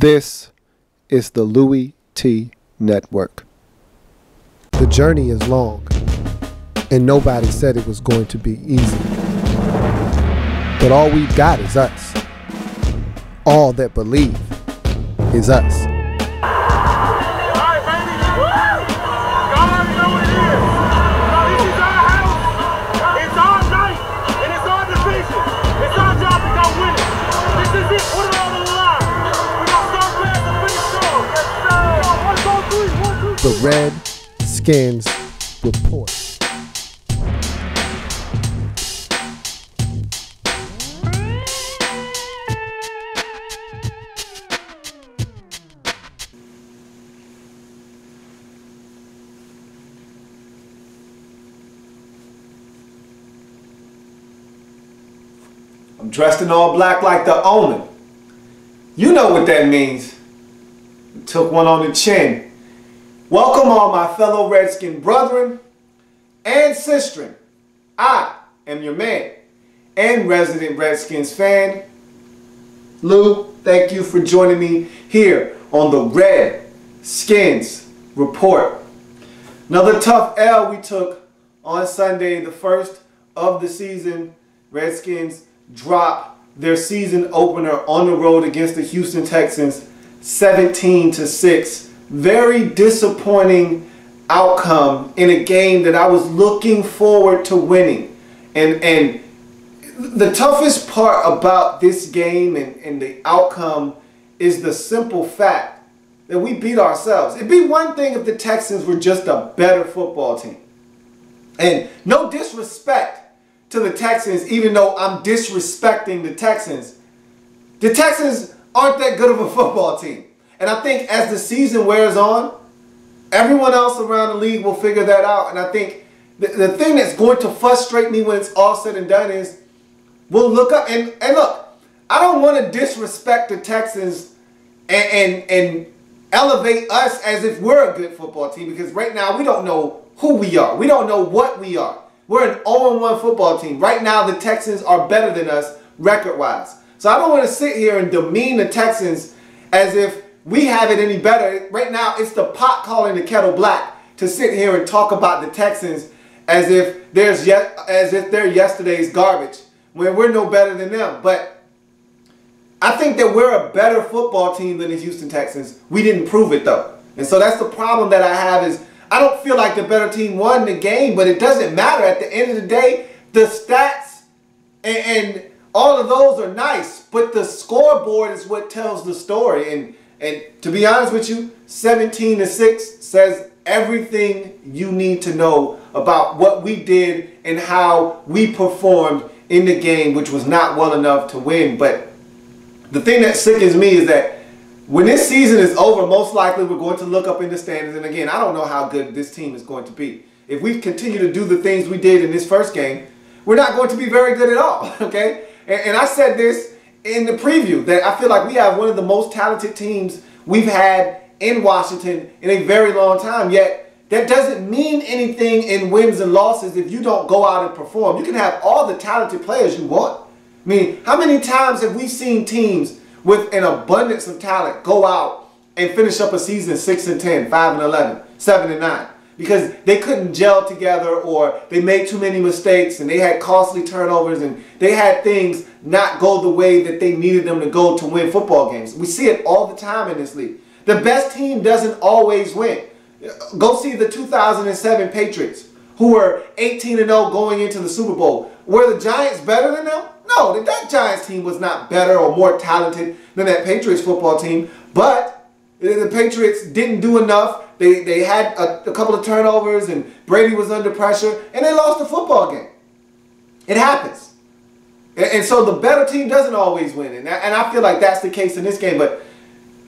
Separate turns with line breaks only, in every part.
This is the Louie T Network. The journey is long, and nobody said it was going to be easy. But all we've got is us. All that believe is us. The Redskins Report.
I'm dressed in all black like the Omen. You know what that means. Took one on the chin. Welcome all my fellow Redskin brethren and sistren. I am your man and resident Redskins fan. Lou, thank you for joining me here on the Redskins Report. Another tough L we took on Sunday, the first of the season. Redskins dropped their season opener on the road against the Houston Texans 17-6. Very disappointing outcome in a game that I was looking forward to winning. And the toughest part about this game and the outcome is the simple fact that we beat ourselves. It'd be one thing if the Texans were just a better football team. And no disrespect to the Texans, even though I'm disrespecting the Texans aren't that good of a football team. And I think as the season wears on, everyone else around the league will figure that out. And I think the thing that's going to frustrate me when it's all said and done is we'll look up and look, I don't want to disrespect the Texans and elevate us as if we're a good football team, because right now we don't know who we are. We don't know what we are. We're an 0-1 football team. Right now the Texans are better than us record-wise. So I don't want to sit here and demean the Texans as if we have it any better. Right now, it's the pot calling the kettle black to sit here and talk about the Texans as if they're yesterday's garbage, when we're no better than them. But I think that we're a better football team than the Houston Texans. We didn't prove it though, and so that's the problem that I have. Is I don't feel like the better team won the game, but it doesn't matter. At the end of the day, the stats and all of those are nice, but the scoreboard is what tells the story. And to be honest with you, 17-6 says everything you need to know about what we did and how we performed in the game, which was not well enough to win. But the thing that sickens me is that when this season is over, most likely we're going to look up in the standings. And again, I don't know how good this team is going to be. If we continue to do the things we did in this first game, we're not going to be very good at all, okay? And I said this in the preview, that I feel like we have one of the most talented teams we've had in Washington in a very long time. Yet that doesn't mean anything in wins and losses if you don't go out and perform. You can have all the talented players you want. I mean, how many times have we seen teams with an abundance of talent go out and finish up a season 6-10, 5-11, 7-9? Because they couldn't gel together, or they made too many mistakes and they had costly turnovers and they had things not go the way that they needed them to go to win football games. We see it all the time in this league. The best team doesn't always win. Go see the 2007 Patriots, who were 18-0 going into the Super Bowl. Were the Giants better than them? No, that Giants team was not better or more talented than that Patriots football team. But the Patriots didn't do enough. They had a couple of turnovers and Brady was under pressure and they lost the football game. It happens. And so the better team doesn't always win. And I feel like that's the case in this game. But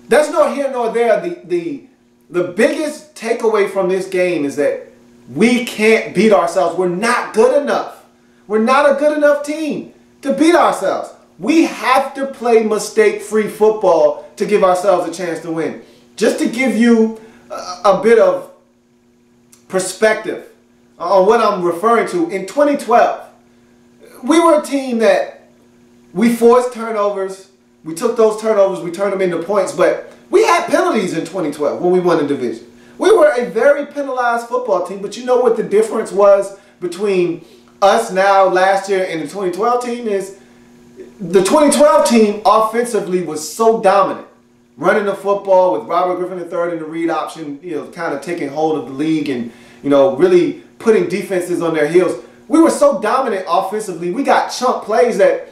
that's nor here nor there. The biggest takeaway from this game is that we can't beat ourselves. We're not good enough. We're not a good enough team to beat ourselves. We have to play mistake-free football to give ourselves a chance to win. Just to give you a bit of perspective on what I'm referring to, in 2012, we were a team that we forced turnovers, We took those turnovers, we turned them into points, but we had penalties in 2012 when we won the division. We were a very penalized football team, but you know what the difference was between us now last year and the 2012 team is the 2012 team offensively was so dominant. Running the football with Robert Griffin III in the read option, kind of taking hold of the league and, really putting defenses on their heels. We were so dominant offensively, we got chunk plays that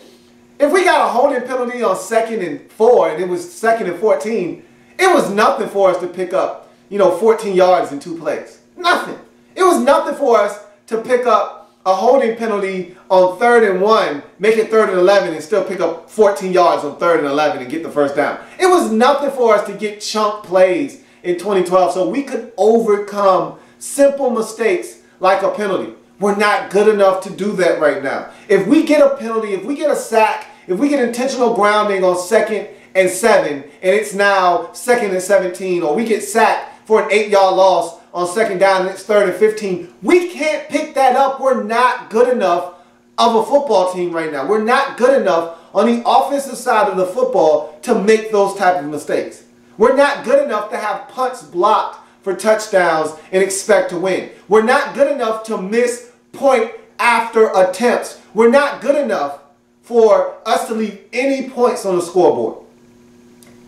if we got a holding penalty on 2nd and 4 and it was 2nd and 14, it was nothing for us to pick up, 14 yards in 2 plays. Nothing. It was nothing for us to pick up a holding penalty on 3rd and 1, make it 3rd and 11 and still pick up 14 yards on 3rd and 11 and get the first down. It was nothing for us to get chunk plays in 2012 so we could overcome simple mistakes like a penalty. We're not good enough to do that right now. If we get a penalty, if we get a sack, if we get intentional grounding on 2nd and 7 and it's now 2nd and 17, or we get sacked for an 8-yard loss on 2nd down and it's 3rd and 15, we can't pick that up. We're not good enough of a football team right now. We're not good enough on the offensive side of the football to make those type of mistakes. We're not good enough to have punts blocked for touchdowns and expect to win. We're not good enough to miss point after attempts. We're not good enough for us to leave any points on the scoreboard.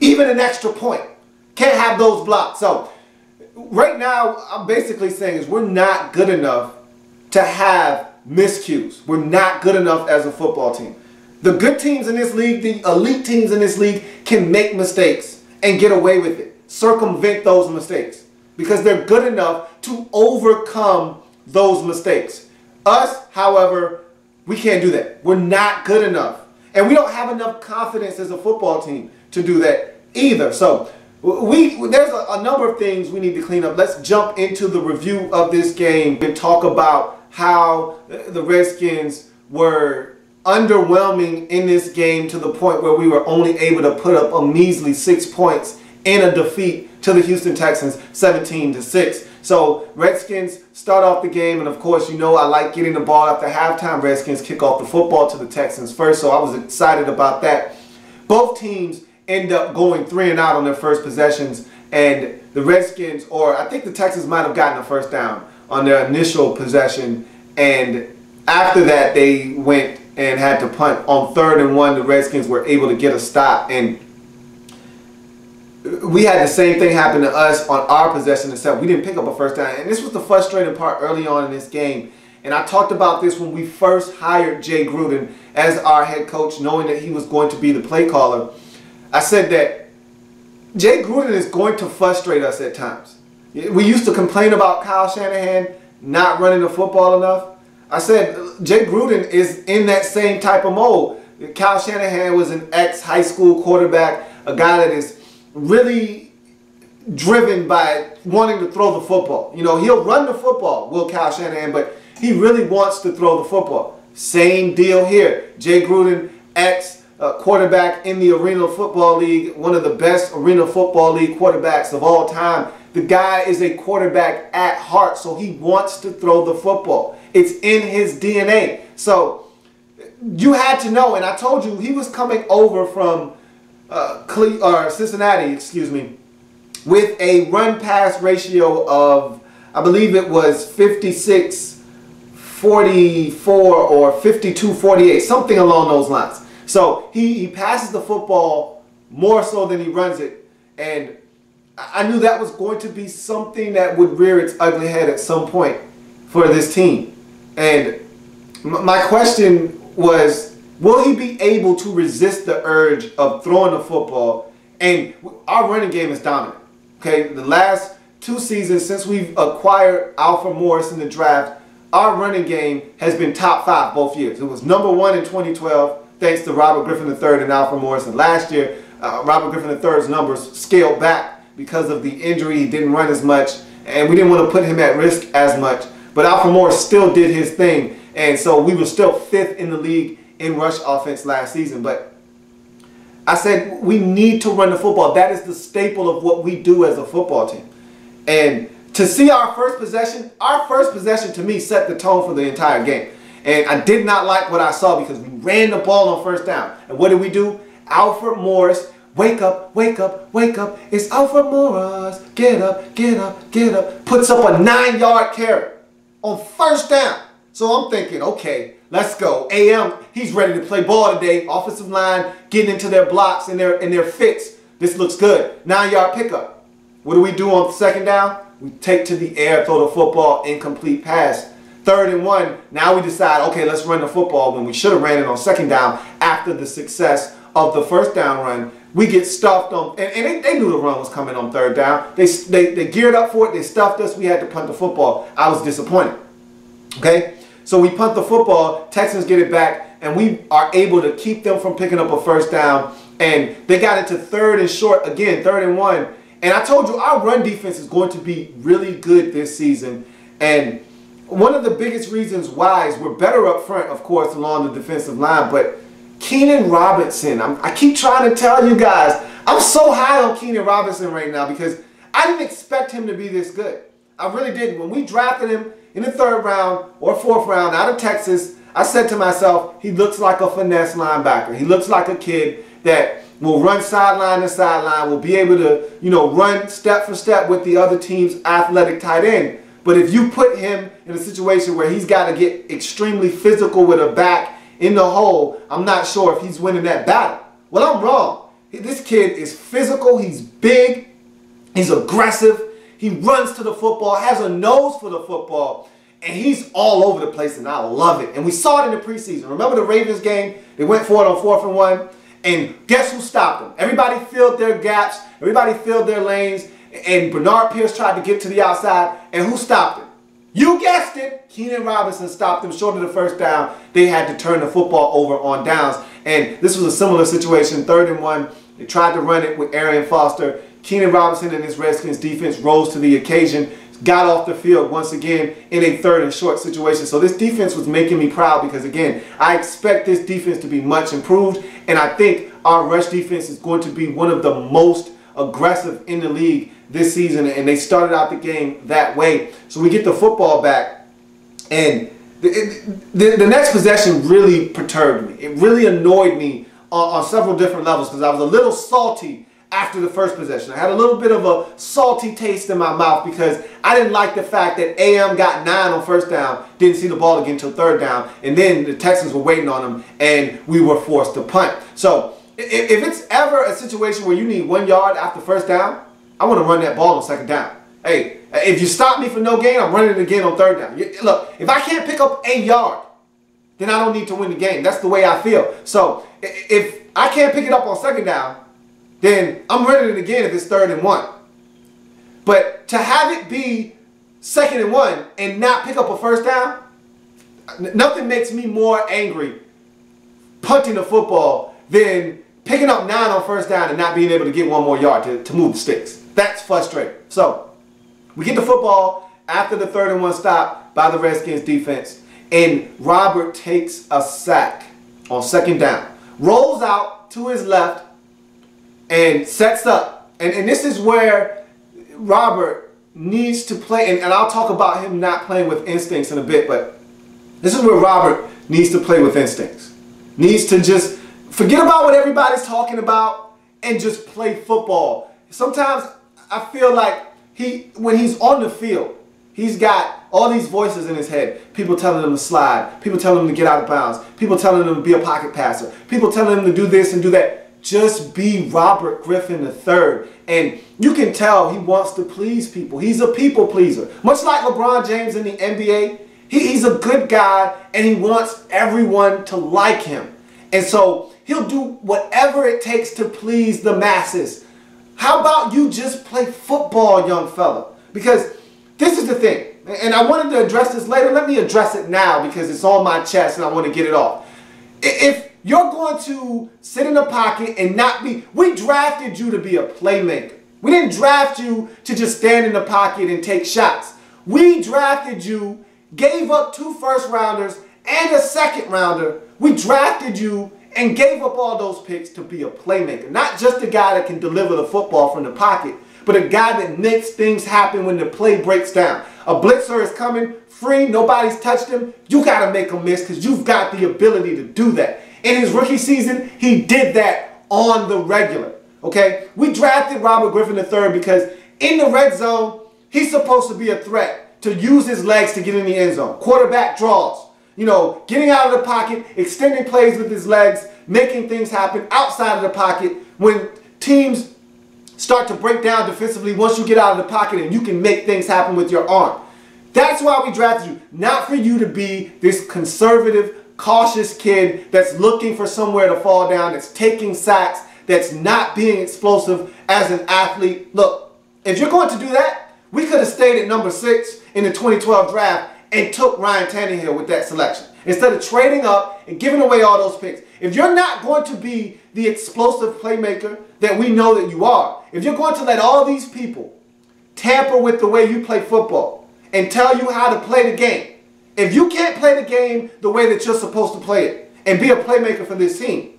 Even an extra point. Can't have those blocked. So right now, I'm basically saying is we're not good enough to have miscues. We're not good enough as a football team. The good teams in this league, the elite teams in this league can make mistakes and get away with it. Circumvent those mistakes because they're good enough to overcome those mistakes. Us, however, we can't do that. We're not good enough. And we don't have enough confidence as a football team to do that either. So there's a number of things we need to clean up. Let's jump into the review of this game and talk about how the Redskins were underwhelming in this game to the point where we were only able to put up a measly 6 points in a defeat to the Houston Texans 17-6. So Redskins start off the game, and of course, I like getting the ball after halftime. Redskins kick off the football to the Texans first, so I was excited about that. Both teams end up going 3 and out on their first possessions, and the Redskins, or I think the Texans might have gotten a first down on their initial possession, and after that they went and had to punt on 3rd and 1. The Redskins were able to get a stop, and we had the same thing happen to us on our possession, except we didn't pick up a first down. And this was the frustrating part early on in this game. And I talked about this when we first hired Jay Gruden as our head coach, knowing that he was going to be the play caller. I said that Jay Gruden is going to frustrate us at times. We used to complain about Kyle Shanahan not running the football enough. I said Jay Gruden is in that same type of mode. Kyle Shanahan was an ex-high school quarterback, a guy that is really driven by wanting to throw the football. He'll run the football, Kyle Shanahan, but he really wants to throw the football. Same deal here. Jay Gruden, ex-quarterback in the Arena Football League, one of the best Arena Football League quarterbacks of all time. The guy is a quarterback at heart, so he wants to throw the football. It's in his DNA. So you had to know, and I told you he was coming over from Cincinnati, with a run-pass ratio of, I believe it was 56-44 or 52-48, something along those lines. So he passes the football more so than he runs it, and I knew that was going to be something that would rear its ugly head at some point for this team. And my question was, will he be able to resist the urge of throwing the football? And our running game is dominant. Okay, the last 2 seasons since we've acquired Alfred Morris in the draft, our running game has been top 5 both years. It was number 1 in 2012, thanks to Robert Griffin III and Alfred Morris. And last year, Robert Griffin III's numbers scaled back because of the injury. He didn't run as much, and we didn't want to put him at risk as much. But Alfred Morris still did his thing, and so we were still 5th in the league in rush offense last season. But I said we need to run the football. That is the staple of what we do as a football team. And to see our first possession to me set the tone for the entire game. And I did not like what I saw because we ran the ball on first down. And what did we do? Alfred Morris, wake up, wake up, wake up. It's Alfred Morris. Get up, get up, get up. Puts up a 9-yard carry on first down. So I'm thinking, okay, let's go. AM, he's ready to play ball today. Offensive line getting into their blocks and their fits. This looks good. 9-yard pickup. What do we do on second down? We take to the air, throw the football, incomplete pass. 3rd and 1, now we decide, okay, let's run the football when we should have ran it on second down after the success of the first down run. We get stuffed on, and they knew the run was coming on 3rd down. They geared up for it. They stuffed us. We had to punt the football. I was disappointed. Okay? So we punt the football. Texans get it back, and we are able to keep them from picking up a first down. And they got into 3rd and short, again, 3rd and 1. And I told you our run defense is going to be really good this season. And one of the biggest reasons why is we're better up front, of course, along the defensive line. But Keenan Robinson, I keep trying to tell you guys, I'm so high on Keenan Robinson right now because I didn't expect him to be this good. I really didn't. When we drafted him in the 3rd round or 4th round out of Texas, I said to myself, he looks like a finesse linebacker. He looks like a kid that will run sideline to sideline, will be able to, run step for step with the other team's athletic tight end. But if you put him in a situation where he's got to get extremely physical with a back in the hole, I'm not sure if he's winning that battle. Well, I'm wrong. This kid is physical. He's big. He's aggressive. He runs to the football, has a nose for the football, and he's all over the place, and I love it. And we saw it in the preseason. Remember the Ravens game? They went for it on 4th and 1, and guess who stopped them? Everybody filled their gaps. Everybody filled their lanes. And Bernard Pierce tried to get to the outside, and who stopped him? You guessed it. Keenan Robinson stopped him short of the first down. They had to turn the football over on downs. And this was a similar situation, 3rd and 1. They tried to run it with Arian Foster. Keenan Robinson and his Redskins defense rose to the occasion, got off the field once again in a 3rd and short situation. So this defense was making me proud because, again, I expect this defense to be much improved. And I think our rush defense is going to be one of the most aggressive in the league this season, and they started out the game that way. So we get the football back, and the next possession really perturbed me. It really annoyed me on several different levels because I was a little salty after the first possession. I had a little bit of a salty taste in my mouth because I didn't like the fact that AM got 9 on first down, didn't see the ball again until 3rd down, and then the Texans were waiting on him, and we were forced to punt. So if it's ever a situation where you need 1 yard after first down, I want to run that ball on second down. Hey, if you stop me for no gain, I'm running it again on 3rd down. Look, if I can't pick up a yard, then I don't need to win the game. That's the way I feel. So if I can't pick it up on second down, then I'm running it again if it's 3rd and 1. But to have it be 2nd and 1 and not pick up a first down, nothing makes me more angry punting the football than picking up 9 on first down and not being able to get 1 more yard to move the sticks. That's frustrating. So we get the football after the 3rd and 1 stop by the Redskins defense, and Robert takes a sack on second down, rolls out to his left, and sets up. And this is where Robert needs to play, and I'll talk about him not playing with instincts in a bit, but this is where Robert needs to play with instincts. Needs to just forget about what everybody's talking about and just play football. Sometimes I feel like when he's on the field, he's got all these voices in his head. People telling him to slide. People telling him to get out of bounds. People telling him to be a pocket passer. People telling him to do this and do that. Just be Robert Griffin III. And you can tell he wants to please people. He's a people pleaser. Much like LeBron James in the NBA, he's a good guy and he wants everyone to like him. And so he'll do whatever it takes to please the masses. How about you just play football, young fella? Because this is the thing. And I wanted to address this later. Let me address it now because it's on my chest and I want to get it off. If you're going to sit in the pocket and not be... We drafted you to be a playmaker. We didn't draft you to just stand in the pocket and take shots. We drafted you, gave up 2 first-rounders and a second-rounder. We drafted you and gave up all those picks to be a playmaker. Not just a guy that can deliver the football from the pocket, but a guy that makes things happen when the play breaks down. A blitzer is coming free, nobody's touched him. You got to make a miss because you've got the ability to do that. In his rookie season, he did that on the regular. Okay? We drafted Robert Griffin III because in the red zone, he's supposed to be a threat, to use his legs to get in the end zone. Quarterback draws. You know, getting out of the pocket, extending plays with his legs, making things happen outside of the pocket when teams start to break down defensively once you get out of the pocket and you can make things happen with your arm. That's why we drafted you. Not for you to be this conservative, cautious kid that's looking for somewhere to fall down, that's taking sacks, that's not being explosive as an athlete. Look, if you're going to do that, we could have stayed at number 6 in the 2012 draft and took Ryan Tannehill with that selection, instead of trading up and giving away all those picks. If you're not going to be the explosive playmaker that we know that you are, if you're going to let all these people tamper with the way you play football and tell you how to play the game, if you can't play the game the way that you're supposed to play it and be a playmaker for this team,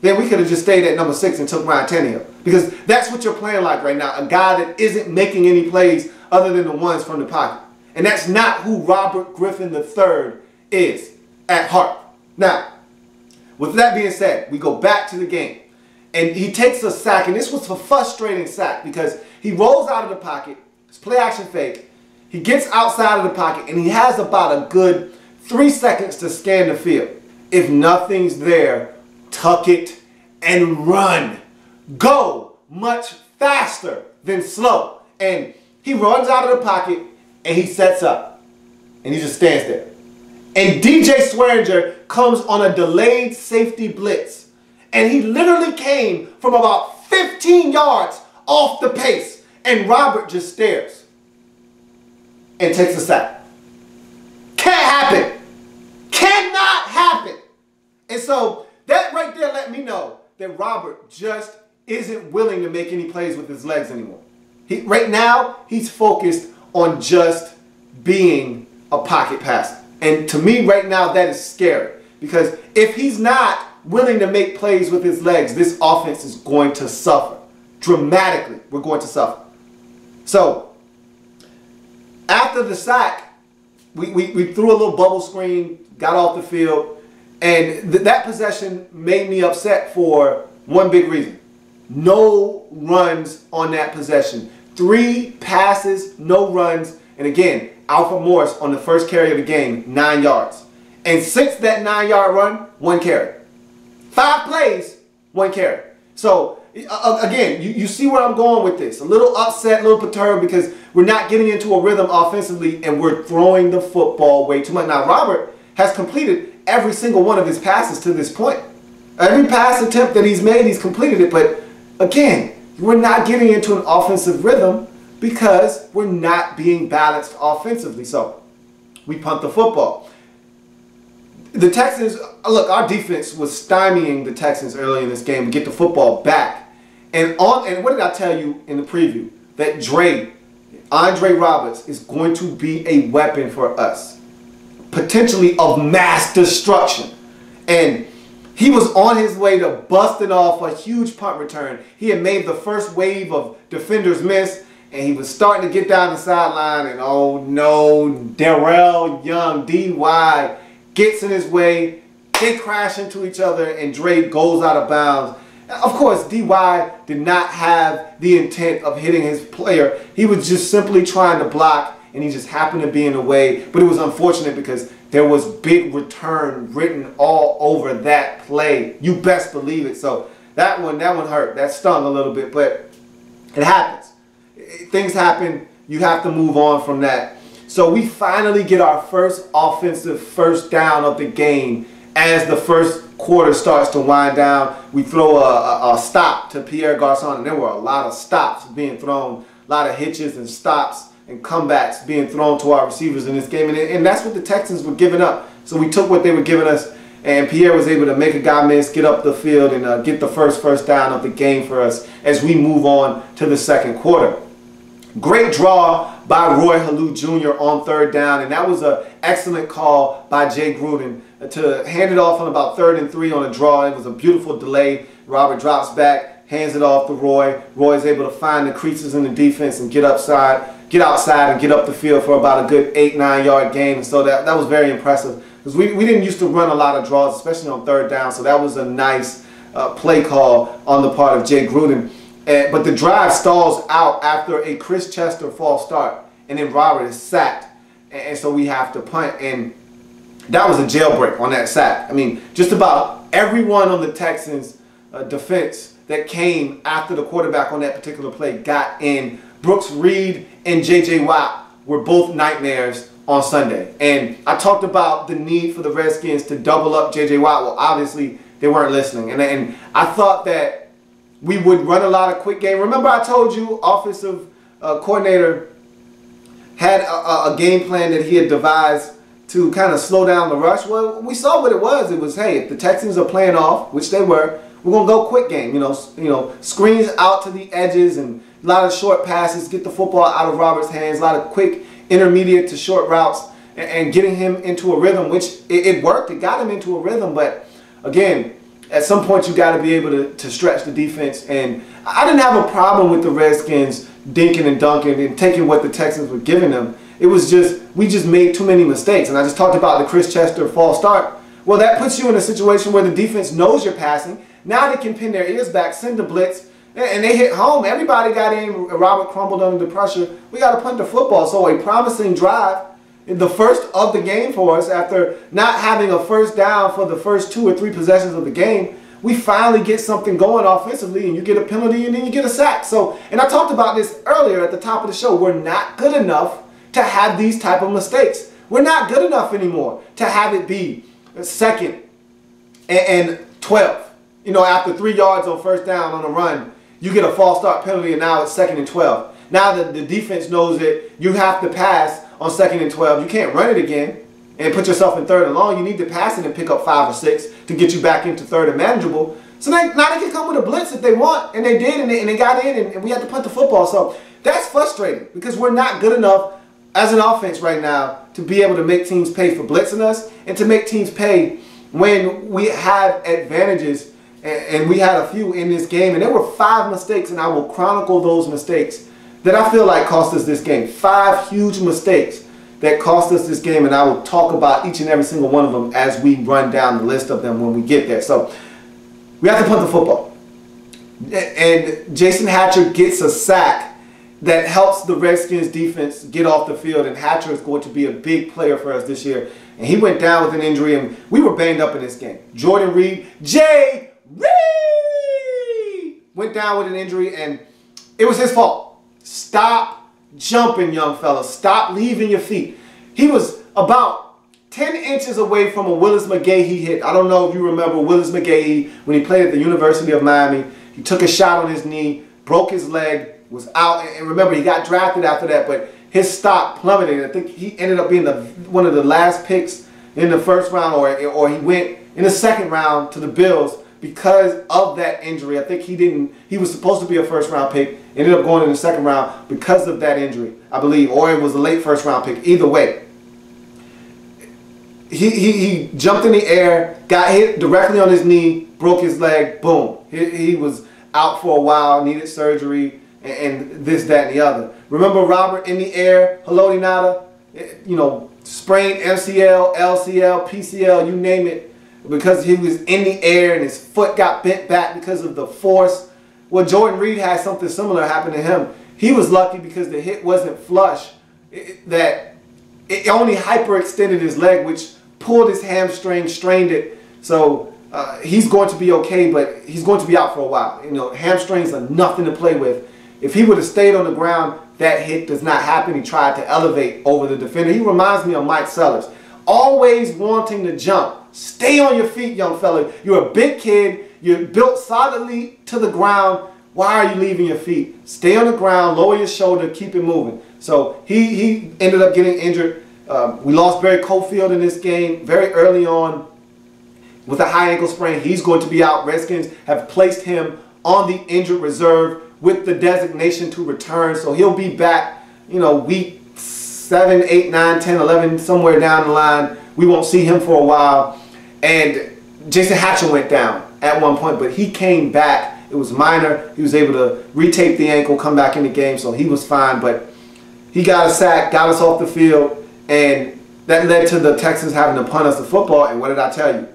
then we could have just stayed at number 6 and took Ryan Tannehill. Because that's what you're playing like right now, a guy that isn't making any plays other than the ones from the pocket. And that's not who Robert Griffin III is at heart. Now, with that being said, we go back to the game. And he takes a sack, and this was a frustrating sack because he rolls out of the pocket, it's play action fake, he gets outside of the pocket, and he has about a good 3 seconds to scan the field. If nothing's there, tuck it and run. Go much faster than slow. And he runs out of the pocket, and he sets up, and he just stands there. And DJ Swearinger comes on a delayed safety blitz, and he literally came from about 15 yards off the pace, and Robert just stares and takes a sack. Can't happen. Cannot happen. And so that right there let me know that Robert just isn't willing to make any plays with his legs anymore. Right now, he's focused on just being a pocket passer. And to me right now, that is scary. Because if he's not willing to make plays with his legs, this offense is going to suffer. Dramatically, we're going to suffer. So, after the sack, we threw a little bubble screen, got off the field, and that possession made me upset for one big reason. No runs on that possession. 3 passes, no runs, and again, Alfred Morris on the first carry of the game, 9 yards. And since that 9-yard run, 1 carry. 5 plays, 1 carry. So, again, you see where I'm going with this. A little upset, a little perturbed because we're not getting into a rhythm offensively and we're throwing the football way too much. Now, Robert has completed every single one of his passes to this point. Every pass attempt that he's made, he's completed it. But, again, we're not getting into an offensive rhythm because we're not being balanced offensively. So, we punt the football. The Texans, look, our defense was stymieing the Texans early in this game to get the football back. And what did I tell you in the preview? That Andre Roberts is going to be a weapon for us. Potentially of mass destruction. And he was on his way to busting off a huge punt return. He had made the first wave of defenders miss, and he was starting to get down the sideline, and oh no, Darrell Young, D.Y., gets in his way, they crash into each other, and Dre goes out of bounds. Of course, D.Y. did not have the intent of hitting his player. He was just simply trying to block, and he just happened to be in the way. But it was unfortunate because there was big return written all over that play. You best believe it. So that one hurt. That stung a little bit, but it happens. Things happen. You have to move on from that. So we finally get our first offensive first down of the game as the first quarter starts to wind down. We throw a stop to Pierre Garçon, and there were a lot of stops being thrown, a lot of hitches and stops and comebacks being thrown to our receivers in this game. And that's what the Texans were giving up. So we took what they were giving us, and Pierre was able to make a guy miss, get up the field, and get the first down of the game for us as we move on to the second quarter. Great draw by Roy Halou Jr. on 3rd down, and that was an excellent call by Jay Gruden to hand it off on about 3rd and 3 on a draw. It was a beautiful delay. Robert drops back, hands it off to Roy. Roy's able to find the creases in the defense and get outside and get up the field for about a good 8-9 yard gain. And so that was very impressive because we didn't used to run a lot of draws, especially on 3rd down. So that was a nice play call on the part of Jay Gruden. But the drive stalls out after a Chris Chester false start, and then Robert is sacked, and so we have to punt. And that was a jailbreak on that sack. I mean, just about everyone on the Texans' defense that came after the quarterback on that particular play got in. Brooks Reed and J.J. Watt were both nightmares on Sunday. And I talked about the need for the Redskins to double up J.J. Watt. Well, obviously, they weren't listening. And I thought that we would run a lot of quick game. Remember I told you offensive coordinator had a game plan that he had devised to kind of slow down the rush? Well, we saw what it was. It was, hey, if the Texans are playing off, which they were, we're going to go quick game. You know, screens out to the edges and a lot of short passes, get the football out of Robert's hands, a lot of quick intermediate to short routes, and getting him into a rhythm, which it worked. It got him into a rhythm, but again, at some point you got to be able to stretch the defense. And I didn't have a problem with the Redskins dinking and dunking and taking what the Texans were giving them. It was just, we just made too many mistakes. And I just talked about the Chris Chester false start. Well, that puts you in a situation where the defense knows you're passing. Now they can pin their ears back, send the blitz, and they hit home. Everybody got in. Robert crumbled under the pressure. We got to punt the football. So a promising drive, the first of the game for us after not having a first down for the first 2 or 3 possessions of the game. We finally get something going offensively, and you get a penalty, and then you get a sack. So, and I talked about this earlier at the top of the show. We're not good enough to have these type of mistakes. We're not good enough anymore to have it be 2nd and 12. You know, after 3 yards on first down on a run, you get a false start penalty, and now it's 2nd and 12. Now that the defense knows that you have to pass on 2nd and 12, you can't run it again and put yourself in 3rd and long. You need to pass it and pick up 5 or 6 to get you back into 3rd and manageable. So now they can come with a blitz if they want, and they did, and they got in, and we had to punt the football. So that's frustrating because we're not good enough as an offense right now to be able to make teams pay for blitzing us and to make teams pay when we have advantages. And we had a few in this game, and there were 5 mistakes, and I will chronicle those mistakes that I feel like cost us this game. 5 huge mistakes that cost us this game, and I will talk about each and every single one of them as we run down the list of them when we get there. So we have to punt the football. And Jason Hatcher gets a sack that helps the Redskins defense get off the field, and Hatcher is going to be a big player for us this year. And he went down with an injury, and we were banged up in this game. Jordan Reed, Jay Reed, went down with an injury, and it was his fault. Stop jumping, young fella. Stop leaving your feet. He was about 10 inches away from a Willis McGahee hit. I don't know if you remember Willis McGahee when he played at the University of Miami. He took a shot on his knee, broke his leg, was out. And remember, he got drafted after that, but his stock plummeted. I think he ended up being one of the last picks in the first round, or he went in the second round to the Bills because of that injury. I think he was supposed to be a first round pick, ended up going in the second round because of that injury, I believe, or it was a late first round pick. Either way, he jumped in the air, got hit directly on his knee, broke his leg, boom. He was out for a while, needed surgery, and this, that, and the other. Remember Robert in the air, Haloti Nada, you know, sprained MCL, LCL, PCL, you name it, because he was in the air and his foot got bent back because of the force. Well, Jordan Reed had something similar happen to him. He was lucky because the hit wasn't flush, that it only hyperextended his leg, which pulled his hamstring, strained it. So he's going to be okay, but he's going to be out for a while. You know, hamstrings are nothing to play with. If he would have stayed on the ground, that hit does not happen. He tried to elevate over the defender. He reminds me of Mike Sellers. Always wanting to jump. Stay on your feet, young fella. You're a big kid. You're built solidly to the ground. Why are you leaving your feet? Stay on the ground, lower your shoulder, keep it moving. So he ended up getting injured. We lost Barry Cofield in this game very early on with a high ankle sprain. He's going to be out. Redskins have placed him on the injured reserve with the designation to return. So he'll be back, you know, week 7, 8, 9, 10, 11, somewhere down the line. We won't see him for a while. And Jason Hatcher went down at one point, but he came back. It was minor. He was able to retape the ankle, come back in the game, so he was fine. But he got a sack, got us off the field, and that led to the Texans having to punt us the football. And what did I tell you?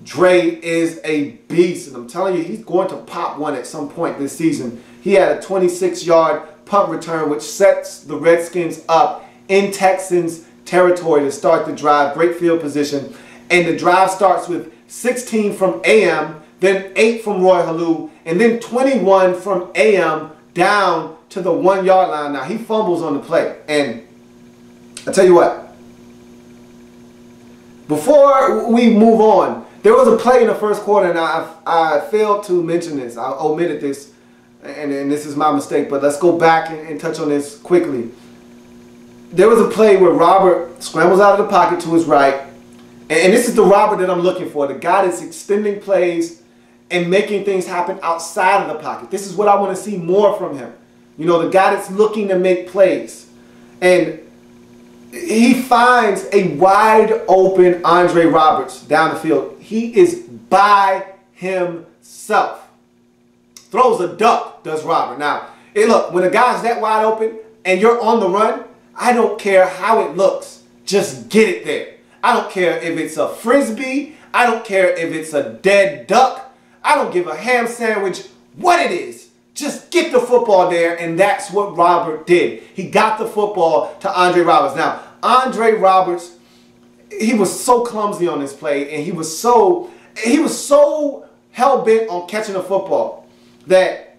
Dre is a beast, and I'm telling you, he's going to pop one at some point this season. He had a 26-yard punt return, which sets the Redskins up in Texans territory to start the drive. Great field position. And the drive starts with 16 from AM, then 8 from Roy Halou, and then 21 from AM down to the 1-yard line. Now, he fumbles on the play. And I tell you what, before we move on, there was a play in the first quarter, and I failed to mention this. I omitted this, and this is my mistake, but let's go back and touch on this quickly. There was a play where Robert scrambles out of the pocket to his right, and this is the Robert that I'm looking for, the guy that's extending plays and making things happen outside of the pocket. This is what I want to see more from him. You know, the guy that's looking to make plays. And he finds a wide open Andre Roberts down the field. He is by himself. Throws a duck, does Robert. Now, hey, look, when a guy's that wide open and you're on the run, I don't care how it looks. Just get it there. I don't care if it's a frisbee. I don't care if it's a dead duck. I don't give a ham sandwich what it is. Just get the football there, and that's what Robert did. He got the football to Andre Roberts. Now, Andre Roberts, he was so clumsy on this play, and he was so hell-bent on catching the football that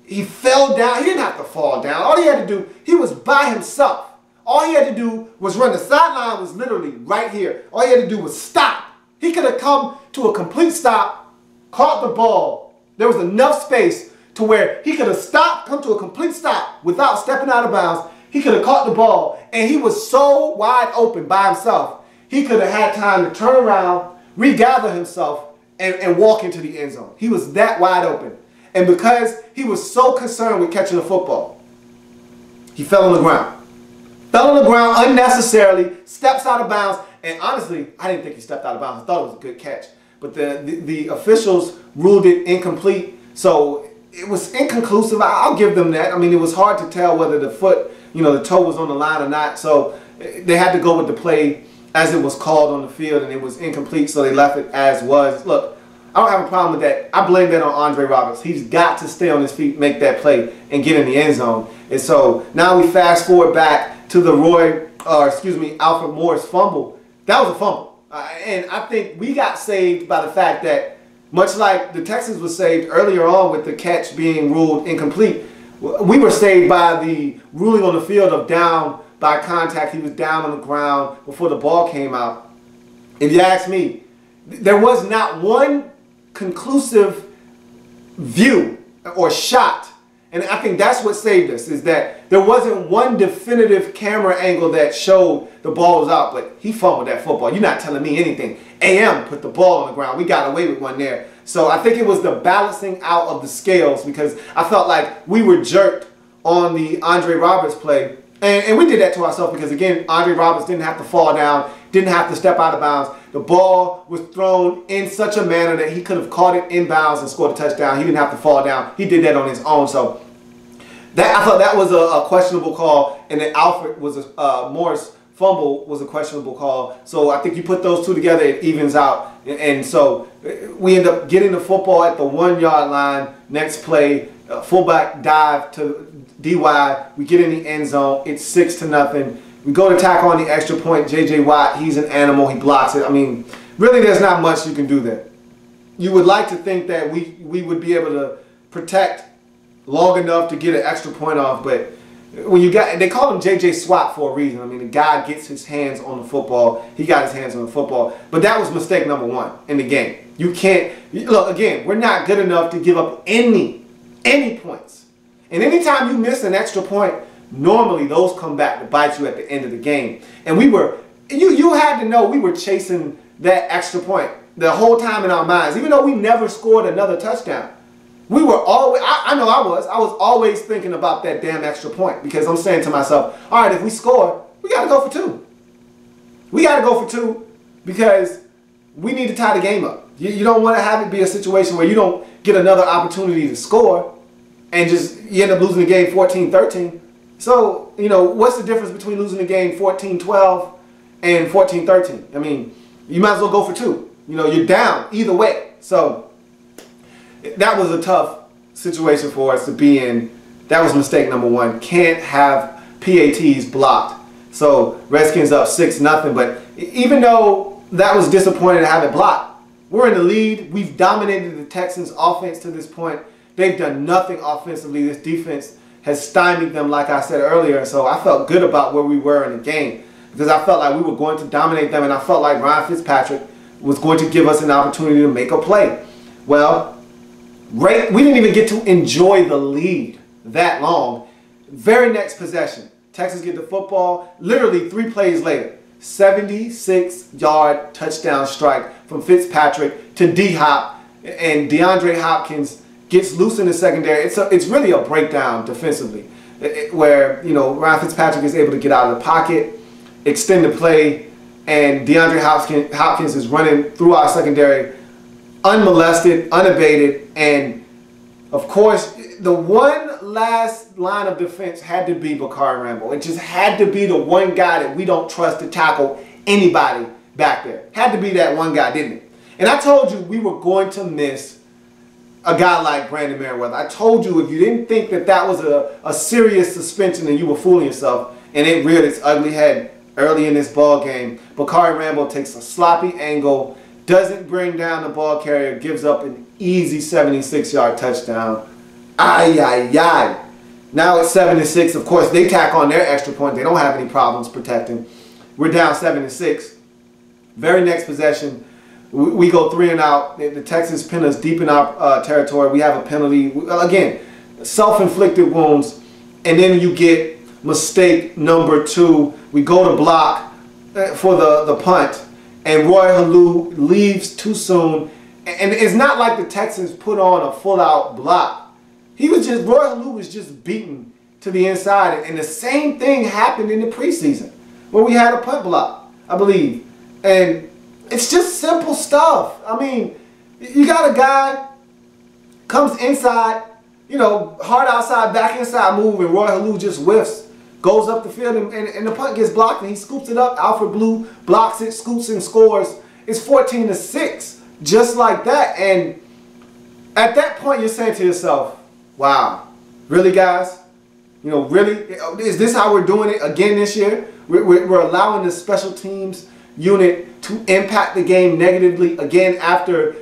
he fell down. He didn't have to fall down. All he had to do, he was by himself. All he had to do was run. The sideline was literally right here. All he had to do was stop. He could have come to a complete stop, caught the ball. There was enough space to where he could have stopped, come to a complete stop without stepping out of bounds. He could have caught the ball, and he was so wide open by himself. He could have had time to turn around, regather himself, and walk into the end zone. He was that wide open. And because he was so concerned with catching the football, he fell on the ground. Fell on the ground unnecessarily, steps out of bounds, and honestly, I didn't think he stepped out of bounds. I thought it was a good catch. But the officials ruled it incomplete, so it was inconclusive. I'll give them that. I mean, it was hard to tell whether the foot, the toe was on the line or not, so they had to go with the play as it was called on the field, and it was incomplete, so they left it as was. Look, I don't have a problem with that. I blame that on Andre Roberts. He's got to stay on his feet, make that play, and get in the end zone. And so now we fast forward back to the Alfred Morris fumble. That was a fumble. And I think we got saved by the fact that, much like the Texans were saved earlier on with the catch being ruled incomplete, we were saved by the ruling on the field of down by contact. He was down on the ground before the ball came out. If you ask me, there was not one conclusive view or shot. And I think that's what saved us, is that there wasn't one definitive camera angle that showed the ball was out, but he fumbled that football. You're not telling me anything. AM put the ball on the ground. We got away with one there. So I think it was the balancing out of the scales, because I felt like we were jerked on the Andre Roberts play. And we did that to ourselves because, again, Andre Roberts didn't have to fall down, didn't have to step out of bounds. The ball was thrown in such a manner that he could have caught it in bounds and scored a touchdown. He didn't have to fall down. He did that on his own. So I thought that was a questionable call, and then Alfred was Morris fumble was a questionable call. So I think you put those two together, it evens out. And so we end up getting the football at the 1-yard line. Next play, fullback dive to DY. We get in the end zone. It's 6-0. We go to tackle on the extra point. J.J. Watt, he's an animal. He blocks it. I mean, really, there's not much you can do there. You would like to think that we would be able to protect long enough to get an extra point off, but when they call him J.J. Swat for a reason. I mean, the guy gets his hands on the football. He got his hands on the football. But that was mistake number one in the game. You can't, look, again, we're not good enough to give up any points. And anytime you miss an extra point, normally those come back to bite you at the end of the game. And we were, you had to know we were chasing that extra point the whole time in our minds, even though we never scored another touchdown. We were always, I know I was always thinking about that damn extra point, because I'm saying to myself, all right, if we score, we got to go for 2. We got to go for 2 because we need to tie the game up. You don't want to have it be a situation where you don't get another opportunity to score and you end up losing the game 14-13. So, what's the difference between losing the game 14-12 and 14-13? I mean, you might as well go for 2. You know, you're down either way. So that was a tough situation for us to be in. That was mistake number one. Can't have PATs blocked. So Redskins up 6-0. But even though that was disappointing to have it blocked, we're in the lead. We've dominated the Texans' offense to this point. They've done nothing offensively. This defense has stymied them, like I said earlier. So I felt good about where we were in the game because I felt like we were going to dominate them, and I felt like Ryan Fitzpatrick was going to give us an opportunity to make a play. Well, we didn't even get to enjoy the lead that long. Very next possession, Texans get the football. Literally 3 plays later, 76-yard touchdown strike from Fitzpatrick to D-Hop, and DeAndre Hopkins gets loose in the secondary. It's really a breakdown defensively, where, you know, Ryan Fitzpatrick is able to get out of the pocket, extend the play, and DeAndre Hopkins is running through our secondary unmolested, unabated, and of course, the one last line of defense had to be Bakari Rambo. It just had to be the one guy that we don't trust to tackle anybody back there. Had to be that one guy, didn't it? And I told you we were going to miss a guy like Brandon Merriweather. I told you if you didn't think that that was a serious suspension, then you were fooling yourself, and it reared its ugly head early in this ball game. Bakari Rambo takes a sloppy angle, doesn't bring down the ball carrier, gives up an easy 76-yard touchdown. Ay, ay, ay. Now it's 7-6. Of course, they tack on their extra point. They don't have any problems protecting. We're down 7-6. Very next possession, we go 3 and out. The Texans pin us deep in our territory. We have a penalty. Again, self-inflicted wounds. And then you get mistake number 2. We go to block for the punt, and Roy Halou leaves too soon. And it's not like the Texans put on a full-out block. Roy Halou was just beaten to the inside. And the same thing happened in the preseason where we had a punt block, I believe. And it's just simple stuff. I mean, you got a guy comes inside, you know, hard outside, back inside move, and Roy Halou just whiffs, goes up the field, and the punt gets blocked, and he scoops it up. Alfred Blue blocks it, scoops and scores. It's 14-6, just like that. And at that point, you're saying to yourself, wow, really, guys? You know, really? Is this how we're doing it again this year? We're allowing the special teams unit to impact the game negatively again after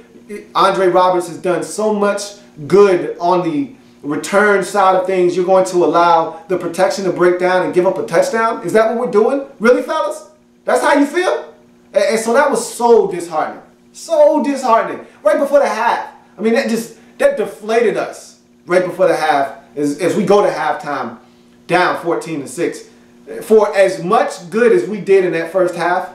Andre Roberts has done so much good on the return side of things. You're going to allow the protection to break down and give up a touchdown? Is that what we're doing? Really, fellas? That's how you feel? And so that was so disheartening. So disheartening. Right before the half. I mean, that deflated us right before the half as we go to halftime down 14-6. For as much good as we did in that first half,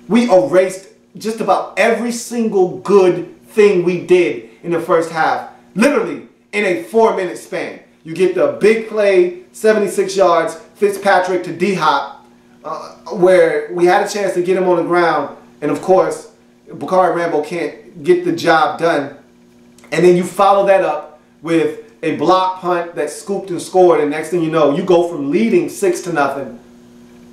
we erased just about every single good thing we did in the first half, literally in a 4-minute span. You get the big play, 76 yards, Fitzpatrick to D-Hop, where we had a chance to get him on the ground, and of course, Bakari Rambo can't get the job done. And then you follow that up with a block punt that scooped and scored, and next thing you know, you go from leading 6-0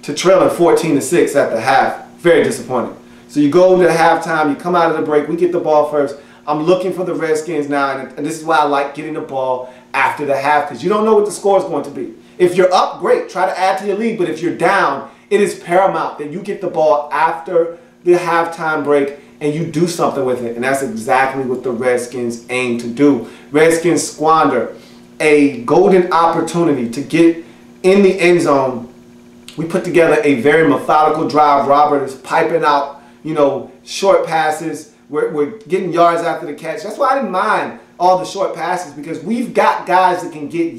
to trailing 14-6 at the half. Very disappointing. So you go to halftime, you come out of the break, we get the ball first. I'm looking for the Redskins now, and this is why I like getting the ball after the half, because you don't know what the score is going to be. If you're up, great, try to add to your lead, but if you're down, it is paramount that you get the ball after the halftime break and you do something with it, and that's exactly what the Redskins aim to do. Redskins squander a golden opportunity to get in the end zone. We put together a very methodical drive. Robert is piping out, you know, short passes. We're getting yards after the catch. That's why I didn't mind all the short passes, because we've got guys that can get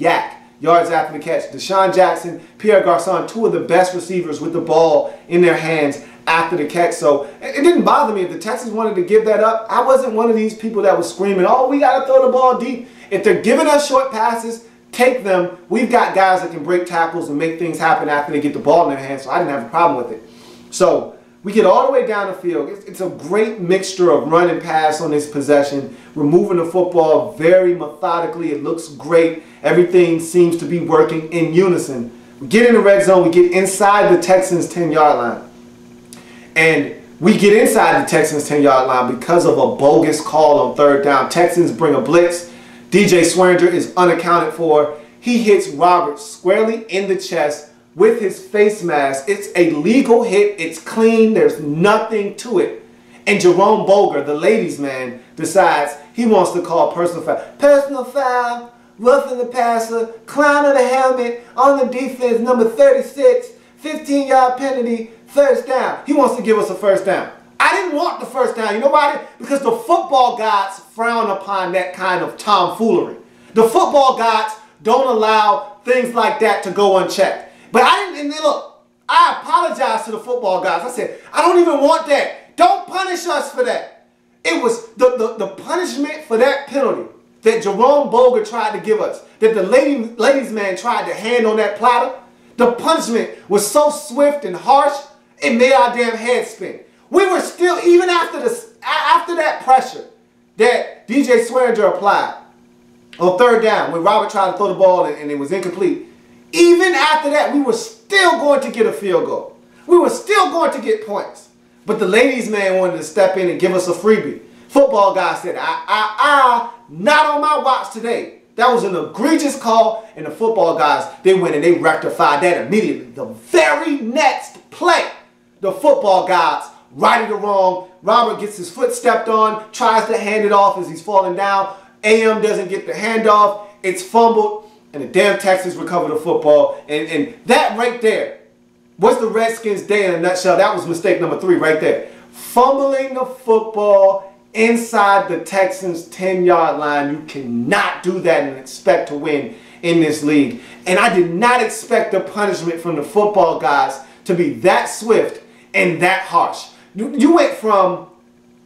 yards after the catch. Deshaun Jackson, Pierre Garçon, 2 of the best receivers with the ball in their hands after the catch. So it didn't bother me if the Texans wanted to give that up. I wasn't one of these people that was screaming, oh, we got to throw the ball deep. If they're giving us short passes, take them. We've got guys that can break tackles and make things happen after they get the ball in their hands, so I didn't have a problem with it. So we get all the way down the field. It's a great mixture of run and pass on this possession. We're moving the football very methodically. It looks great. Everything seems to be working in unison. We get in the red zone. We get inside the Texans' 10-yard line. And We get inside the Texans 10-yard line because of a bogus call on third down. Texans bring a blitz. DJ Swearinger is unaccounted for. He hits Robert squarely in the chest with his face mask. It's a legal hit. It's clean. There's nothing to it. And Jerome Boger, the ladies' man, decides he wants to call personal foul. Personal foul, roughing the passer, clown of the helmet, on the defense, number 36, 15-yard penalty, first down. He wants to give us a first down. I didn't want the first down. You know why? Because the football gods frown upon that kind of tomfoolery. The football gods don't allow things like that to go unchecked. But I didn't, and look, I apologize to the football gods. I said, I don't even want that. Don't punish us for that. It was the punishment for that penalty that Jerome Boger tried to give us, that the ladies man tried to hand on that platter. The punishment was so swift and harsh, it made our damn head spin. We were still, even after that pressure that DJ Swearinger applied on third down, when Robert tried to throw the ball and it was incomplete, even after that, we were still going to get a field goal. We were still going to get points. But the ladies' man wanted to step in and give us a freebie. Football guy said, not on my watch today. That was an egregious call, and the football guys, they went and they rectified that immediately. The very next play, the football guys righted the wrong. Robert gets his foot stepped on, tries to hand it off as he's falling down. AM doesn't get the handoff. It's fumbled, and the damn Texans recover the football. And that right there, what's the Redskins' day in a nutshell? That was mistake number 3 right there. Fumbling the football inside the Texans' 10-yard line. You cannot do that and expect to win in this league. And I did not expect the punishment from the football guys to be that swift and that harsh. You went from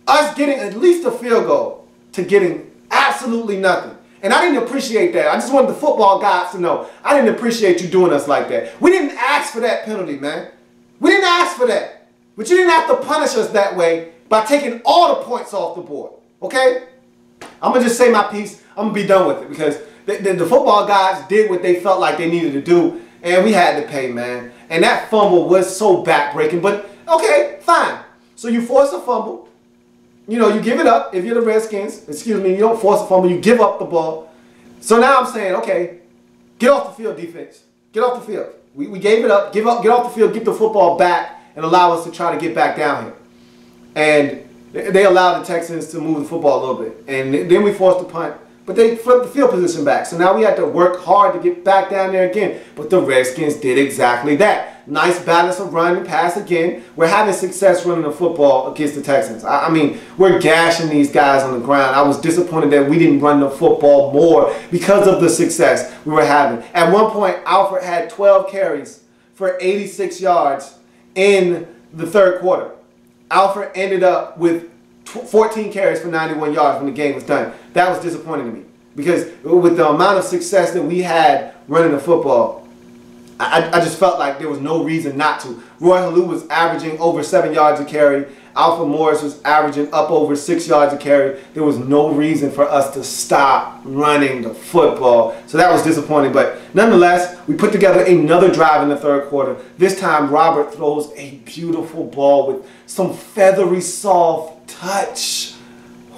us getting at least a field goal to getting absolutely nothing. And I didn't appreciate that. I just wanted the football guys to know I didn't appreciate you doing us like that. We didn't ask for that penalty, man. We didn't ask for that. But you didn't have to punish us that way by taking all the points off the board. Okay? I'm going to just say my piece. I'm going to be done with it because the football guys did what they felt like they needed to do, and we had to pay, man. And that fumble was so backbreaking. But, okay, fine. So you force a fumble. You know, you give it up if you're the Redskins. Excuse me, you don't force a fumble. You give up the ball. So now I'm saying, okay, get off the field, defense. Get off the field. We gave it up. Get off the field. Get the football back and allow us to try to get back down here. And they allowed the Texans to move the football a little bit. And then we forced the punt. But they flipped the field position back. So now we had to work hard to get back down there again. But the Redskins did exactly that. Nice balance of run and pass again. We're having success running the football against the Texans. I mean, we're gashing these guys on the ground. I was disappointed that we didn't run the football more because of the success we were having. At one point, Alfred had 12 carries for 86 yards in the third quarter. Alfred ended up with 14 carries for 91 yards when the game was done. That was disappointing to me because with the amount of success that we had running the football, I just felt like there was no reason not to. Roy Halou was averaging over 7 yards a carry. Alfred Morris was averaging up over 6 yards a carry. There was no reason for us to stop running the football. So that was disappointing. But nonetheless, we put together another drive in the third quarter. This time, Robert throws a beautiful ball with some feathery, soft touch.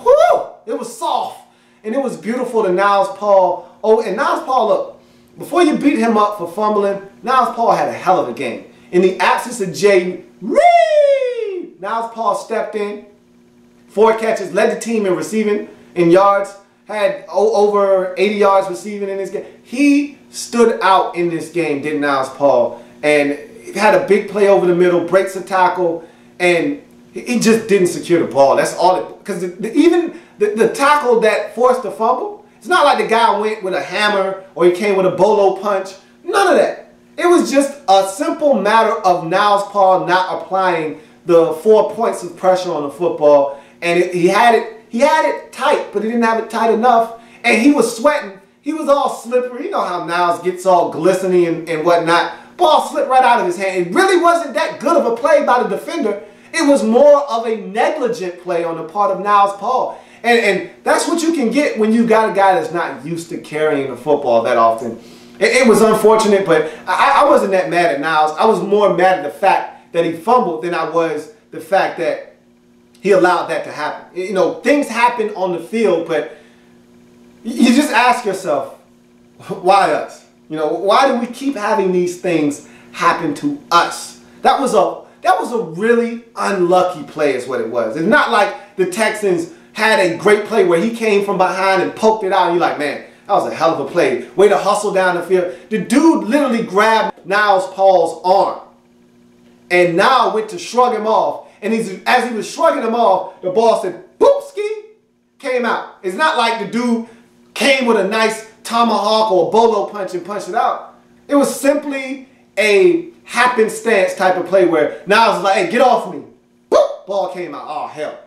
Whew! It was soft. And it was beautiful to Niles Paul. Oh, and Niles Paul, look. Before you beat him up for fumbling, Niles Paul had a hell of a game. In the absence of Jay Reed, Niles Paul stepped in, 4 catches, led the team in receiving in yards, had over 80 yards receiving in this game. He stood out in this game, did Niles Paul, and had a big play over the middle, breaks a tackle, and he just didn't secure the ball. That's all. Because even the tackle that forced the fumble, it's not like the guy went with a hammer or he came with a bolo punch. None of that. It was just a simple matter of Niles Paul not applying the 4 points of pressure on the football. And he had it tight, but he didn't have it tight enough. And he was sweating. He was all slippery. You know how Niles gets all glistening and whatnot. Ball slipped right out of his hand. It really wasn't that good of a play by the defender. It was more of a negligent play on the part of Niles Paul. And that's what you can get when you got a guy that's not used to carrying the football that often. It was unfortunate, but I wasn't that mad at Niles. I was more mad at the fact that he fumbled than I was the fact that he allowed that to happen. You know, things happen on the field, but you just ask yourself, why us? You know, why do we keep having these things happen to us? That was a really unlucky play is what it was. It's not like the Texans had a great play where he came from behind and poked it out and you're like, man, that was a hell of a play. Way to hustle down the field. The dude literally grabbed Niles Paul's arm and now went to shrug him off. And as he was shrugging him off, the ball said, boop, ski, came out. It's not like the dude came with a nice tomahawk or a bolo punch and punched it out. It was simply a happenstance type of play where Niles was like, hey, get off me. Boop, ball came out. Oh, hell.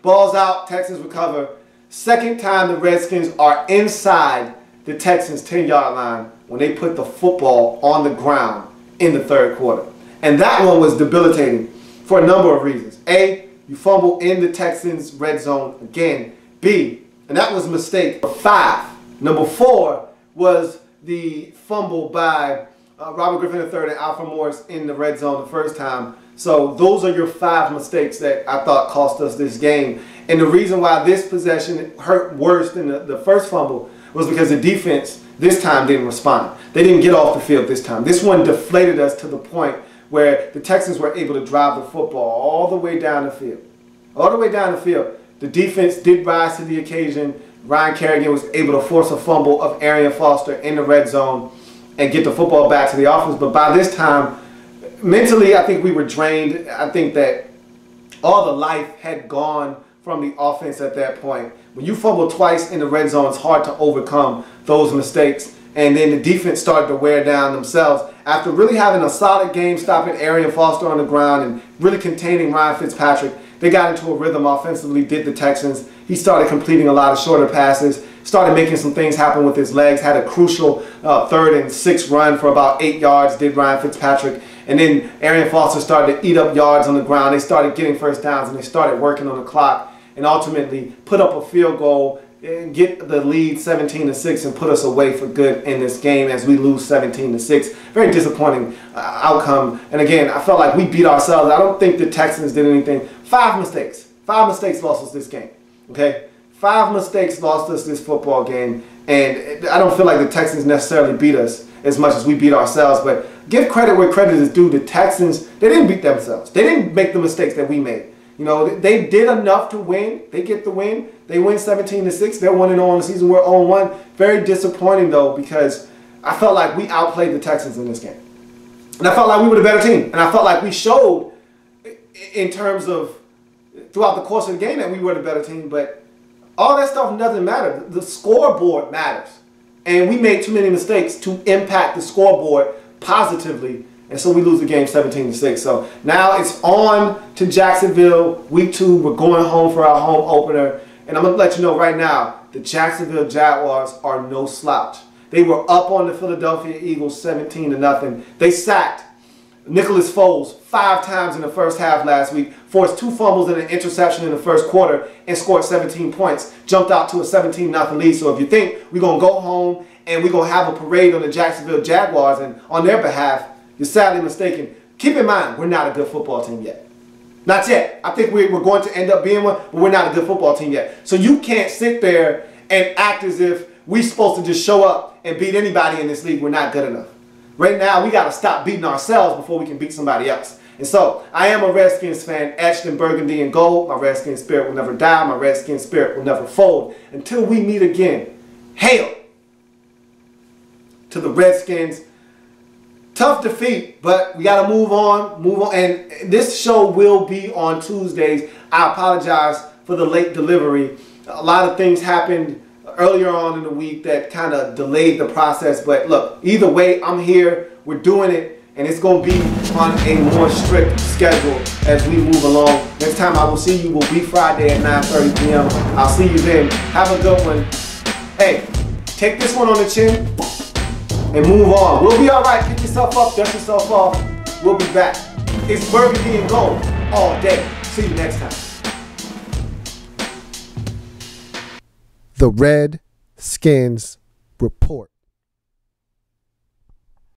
Ball's out, Texans recover. Second time the Redskins are inside the Texans' 10-yard line when they put the football on the ground in the third quarter. And that one was debilitating for a number of reasons. A, you fumble in the Texans' red zone again. B, and that was a mistake. 5. Number 4 was the fumble by Robert Griffin III and Alfred Morris in the red zone the first time. So those are your 5 mistakes that I thought cost us this game. And the reason why this possession hurt worse than the first fumble was because the defense this time didn't respond. They didn't get off the field this time. This one deflated us to the point where the Texans were able to drive the football all the way down the field. All the way down the field. The defense did rise to the occasion. Ryan Kerrigan was able to force a fumble of Arian Foster in the red zone and get the football back to the offense. But by this time, mentally, I think we were drained. I think that all the life had gone from the offense at that point. When you fumble twice in the red zone, it's hard to overcome those mistakes. And then the defense started to wear down themselves. After really having a solid game, stopping Arian Foster on the ground and really containing Ryan Fitzpatrick, they got into a rhythm offensively, did the Texans. He started completing a lot of shorter passes, started making some things happen with his legs, had a crucial 3rd and 6 run for about 8 yards, did Ryan Fitzpatrick. And then Arian Foster started to eat up yards on the ground. They started getting first downs and they started working on the clock and ultimately put up a field goal and get the lead 17-6 and put us away for good in this game as we lose 17-6. Very disappointing outcome. And again, I felt like we beat ourselves. I don't think the Texans did anything. 5 mistakes. 5 mistakes lost us this game. Okay? 5 mistakes lost us this football game. And I don't feel like the Texans necessarily beat us as much as we beat ourselves. But give credit where credit is due. The Texans, they didn't beat themselves. They didn't make the mistakes that we made. You know, they did enough to win. They get the win. They win 17-6. They're 1-0 on the season. We're 0-1. Very disappointing, though, because I felt like we outplayed the Texans in this game. And I felt like we were the better team. And I felt like we showed in terms of throughout the course of the game that we were the better team. But all that stuff doesn't matter. The scoreboard matters. And we made too many mistakes to impact the scoreboard positively. And so we lose the game 17-6. So now it's on to Jacksonville. Week 2, we're going home for our home opener. And I'm going to let you know right now, the Jacksonville Jaguars are no slouch. They were up on the Philadelphia Eagles 17-0. They sacked Nicholas Foles 5 times in the first half last week, forced 2 fumbles and an interception in the first quarter, and scored 17 points. Jumped out to a 17-0 lead. So if you think we're going to go home and we're going to have a parade on the Jacksonville Jaguars and on their behalf, you're sadly mistaken. Keep in mind, we're not a good football team yet. Not yet. I think we're going to end up being one, but we're not a good football team yet. So you can't sit there and act as if we're supposed to just show up and beat anybody in this league. We're not good enough. Right now, we got to stop beating ourselves before we can beat somebody else. And so, I am a Redskins fan, etched in burgundy and gold. My Redskins spirit will never die. My Redskins spirit will never fold. Until we meet again, hail to the Redskins. Tough defeat, but we got to move on. And this show will be on Tuesdays. I apologize for the late delivery. A lot of things happened earlier on in the week that kind of delayed the process. But look, either way, I'm here. We're doing it. And it's going to be on a more strict schedule as we move along. Next time I will see you will be Friday at 9:30 p.m. I'll see you then. Have a good one. Hey, take this one on the chin and move on. We'll be all right. Pick yourself up, dust yourself off. We'll be back. It's burgundy and gold all day. See you next time.
The Redskins Report.